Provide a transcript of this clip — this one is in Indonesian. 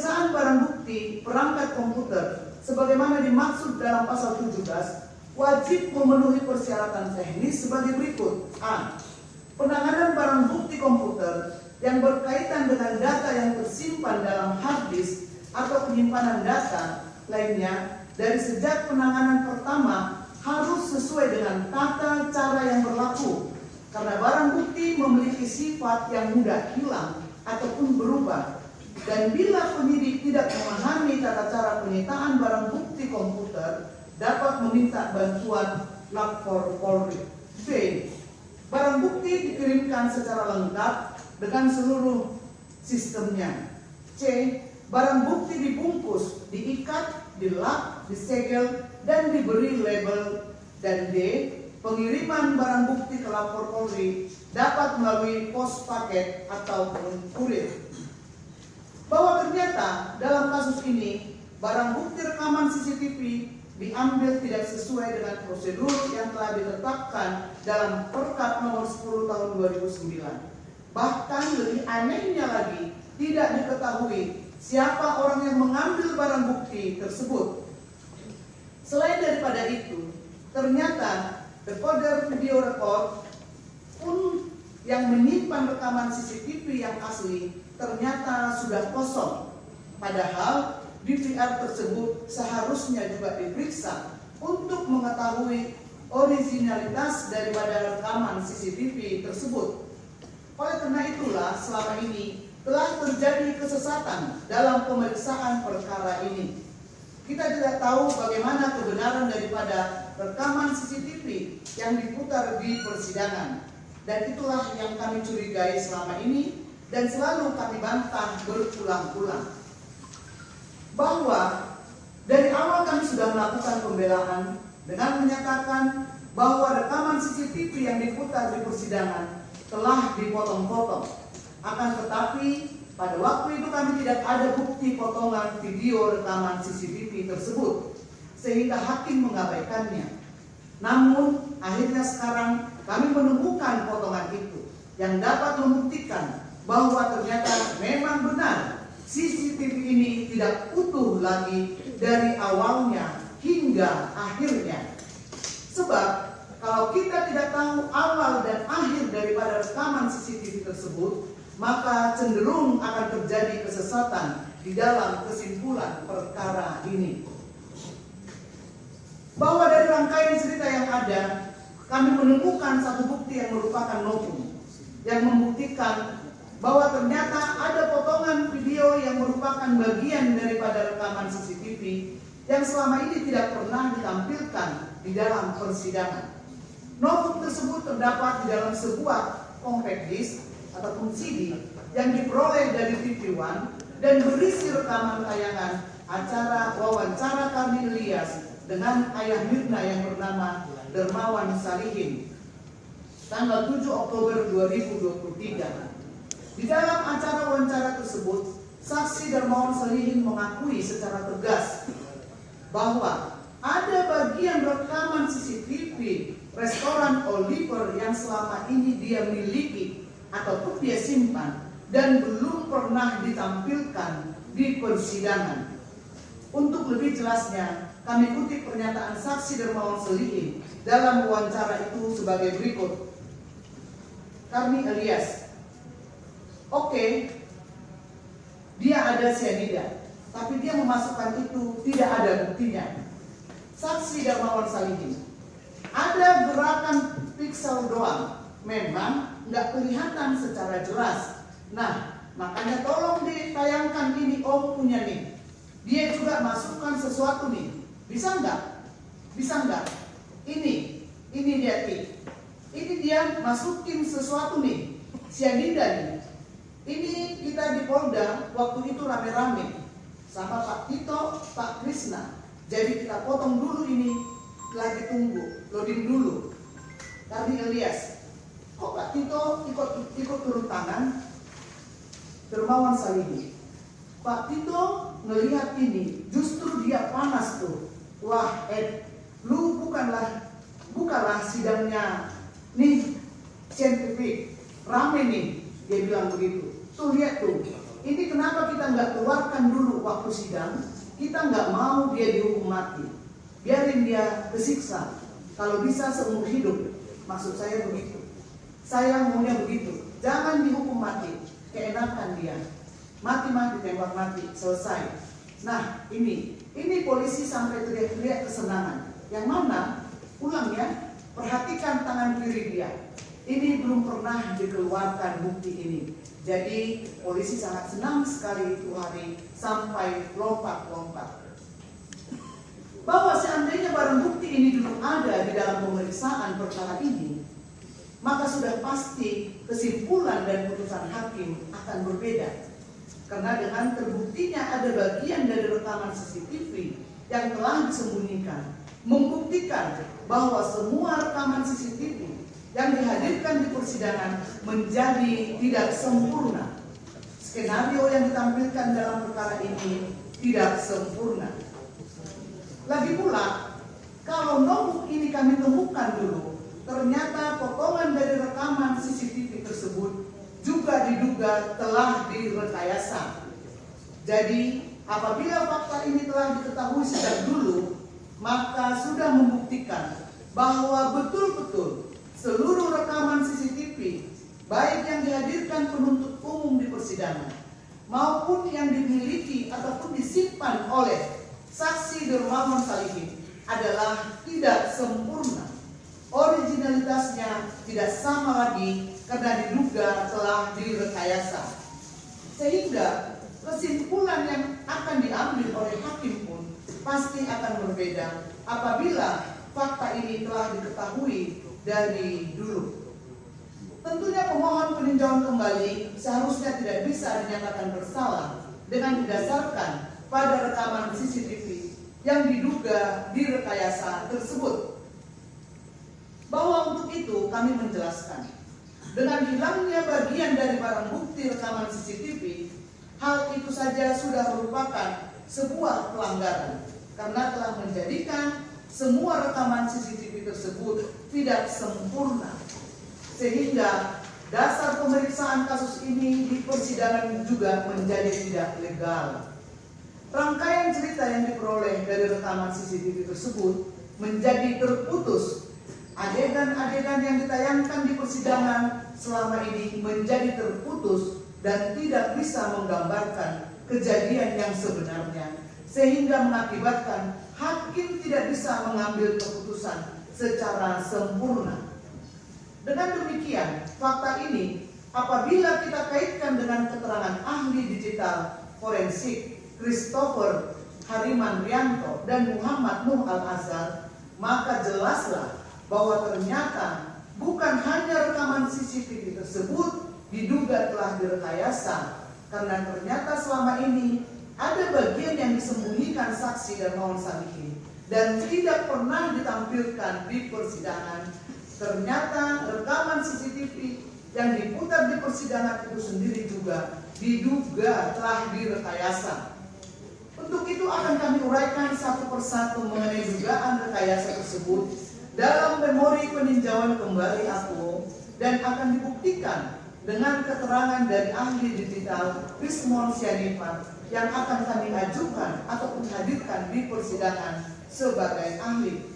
pemeriksaan barang bukti perangkat komputer sebagaimana dimaksud dalam pasal 17 wajib memenuhi persyaratan teknis sebagai berikut. A. Penanganan barang bukti komputer yang berkaitan dengan data yang tersimpan dalam hard disk atau penyimpanan data lainnya dari sejak penanganan pertama harus sesuai dengan tata cara yang berlaku, karena barang bukti memiliki sifat yang mudah hilang ataupun berubah. Dan bila penyidik tidak memahami tata cara penyitaan barang bukti komputer, dapat meminta bantuan lapor Polri. B. Barang bukti dikirimkan secara lengkap dengan seluruh sistemnya. C. Barang bukti dibungkus, diikat, dilap, disegel, dan diberi label. Dan D. Pengiriman barang bukti ke lapor Polri dapat melalui pos paket ataupun kurir. Bahwa ternyata dalam kasus ini barang bukti rekaman CCTV diambil tidak sesuai dengan prosedur yang telah ditetapkan dalam Perkap nomor 10 tahun 2009. Bahkan lebih anehnya lagi, tidak diketahui siapa orang yang mengambil barang bukti tersebut. Selain daripada itu, ternyata decoder video record pun yang menyimpan rekaman CCTV yang asli ternyata sudah kosong. Padahal DVR tersebut seharusnya juga diperiksa untuk mengetahui originalitas daripada rekaman CCTV tersebut. Oleh karena itulah selama ini telah terjadi kesesatan dalam pemeriksaan perkara ini. Kita tidak tahu bagaimana kebenaran daripada rekaman CCTV yang diputar di persidangan. Dan itulah yang kami curigai selama ini dan selalu kami bantah berulang-ulang. Bahwa dari awal kami sudah melakukan pembelaan dengan menyatakan bahwa rekaman CCTV yang diputar di persidangan telah dipotong-potong. Akan tetapi pada waktu itu kami tidak ada bukti potongan video rekaman CCTV tersebut, sehingga hakim mengabaikannya. Namun akhirnya sekarang kami menemukan potongan itu yang dapat membuktikan bahwa ternyata memang benar CCTV ini tidak utuh lagi dari awalnya hingga akhirnya. Sebab kalau kita tidak tahu awal dan akhir daripada rekaman CCTV tersebut, maka cenderung akan terjadi kesesatan di dalam kesimpulan perkara ini. Bahwa dari rangkaian cerita yang ada, kami menemukan satu bukti yang merupakan novum, yang membuktikan bahwa ternyata ada potongan video yang merupakan bagian daripada rekaman CCTV yang selama ini tidak pernah ditampilkan di dalam persidangan. Novum tersebut terdapat di dalam sebuah compact disc ataupun CD yang diperoleh dari TV One dan berisi rekaman tayangan acara wawancara Karni Ilyas dengan ayah Mirna yang bernama Dermawan Salihin tanggal 7 Oktober 2023. Di dalam acara wawancara tersebut, saksi Dermawan Salihin mengakui secara tegas bahwa ada bagian rekaman CCTV restoran Oliver yang selama ini dia miliki ataupun dia simpan dan belum pernah ditampilkan di persidangan. Untuk lebih jelasnya, kami kutip pernyataan saksi Dermawan Salihin dalam wawancara itu sebagai berikut. Karni Ilyas, oke, dia ada cyanida, tapi dia memasukkan itu tidak ada buktinya. Saksi Dermawan Salihin, ada gerakan piksel doang, memang nggak kelihatan secara jelas. Nah, makanya tolong ditayangkan ini, om punya nih. Dia juga masukkan sesuatu nih. Bisa nggak? Bisa nggak? Ini dia nih. Ini dia masukin sesuatu nih. Cyanida nih. Ini kita di Polda waktu itu rame-rame sama Pak Tito, Pak Krisna. Jadi kita potong dulu ini, lagi tunggu, loading dulu. Karni Ilyas, kok Pak Tito ikut turun tangan? Dermawan Salihin, Pak Tito ngelihat ini, justru dia panas tuh. Wah, lu bukanlah sidangnya nih saintifik, rame nih, dia bilang begitu. Tuh lihat tuh, Ini kenapa kita nggak keluarkan dulu waktu sidang? Kita nggak mau dia dihukum mati. Biarin dia kesiksa. Kalau bisa seumur hidup. Maksud saya begitu. Saya maunya begitu. Jangan dihukum mati. Keenakan dia. Mati-mati, tembak mati. Selesai. Nah, ini polisi sampai teriak-teriak kesenangan. Yang mana? Ulang ya. Perhatikan tangan kiri dia. Ini belum pernah dikeluarkan bukti ini. Jadi polisi sangat senang sekali itu hari sampai lompat-lompat. Bahwa seandainya barang bukti ini dulu ada di dalam pemeriksaan perkara ini, maka sudah pasti kesimpulan dan putusan hakim akan berbeda. Karena dengan terbuktinya ada bagian dari rekaman CCTV yang telah disembunyikan, membuktikan bahwa semua rekaman CCTV yang dihadirkan di persidangan menjadi tidak sempurna. Skenario yang ditampilkan dalam perkara ini tidak sempurna. Lagi pula, kalau notebook ini kami temukan dulu, ternyata potongan dari rekaman CCTV tersebut juga diduga telah direkayasa. Jadi, apabila fakta ini telah diketahui sejak dulu, maka sudah membuktikan bahwa betul-betul seluruh rekaman CCTV, baik yang dihadirkan penuntut umum di persidangan, maupun yang dimiliki ataupun disimpan oleh saksi Dermawan Salihin adalah tidak sempurna. Originalitasnya tidak sama lagi karena diduga telah direkayasa. Sehingga kesimpulan yang akan diambil oleh hakim pun pasti akan berbeda apabila fakta ini telah diketahui dari dulu. Tentunya pemohon peninjauan kembali seharusnya tidak bisa dinyatakan bersalah dengan didasarkan pada rekaman CCTV yang diduga direkayasa tersebut. Bahwa untuk itu kami menjelaskan, dengan hilangnya bagian dari barang bukti rekaman CCTV, hal itu saja sudah merupakan sebuah pelanggaran karena telah menjadikan semua rekaman CCTV tersebut tidak sempurna, sehingga dasar pemeriksaan kasus ini di persidangan juga menjadi tidak legal. Rangkaian cerita yang diperoleh dari rekaman CCTV tersebut menjadi terputus. Adegan-adegan yang ditayangkan di persidangan selama ini menjadi terputus dan tidak bisa menggambarkan kejadian yang sebenarnya, sehingga mengakibatkan hakim tidak bisa mengambil keputusan secara sempurna. Dengan demikian, fakta ini apabila kita kaitkan dengan keterangan ahli digital forensik Christopher Harimandrianto dan Muhammad Nuh Al-Azhar, maka jelaslah bahwa ternyata bukan hanya rekaman CCTV tersebut diduga telah direkayasa, karena ternyata selama ini ada bagian yang disembunyikan saksi Dermawan Salihin dan tidak pernah ditampilkan di persidangan. Ternyata rekaman CCTV yang diputar di persidangan itu sendiri juga diduga telah direkayasa. Untuk itu akan kami uraikan satu persatu mengenai dugaan rekayasa tersebut dalam memori peninjauan kembali aku, dan akan dibuktikan dengan keterangan dari ahli digital Rismon Sianipar yang akan kami ajukan ataupun hadirkan di persidangan sebagai ahli.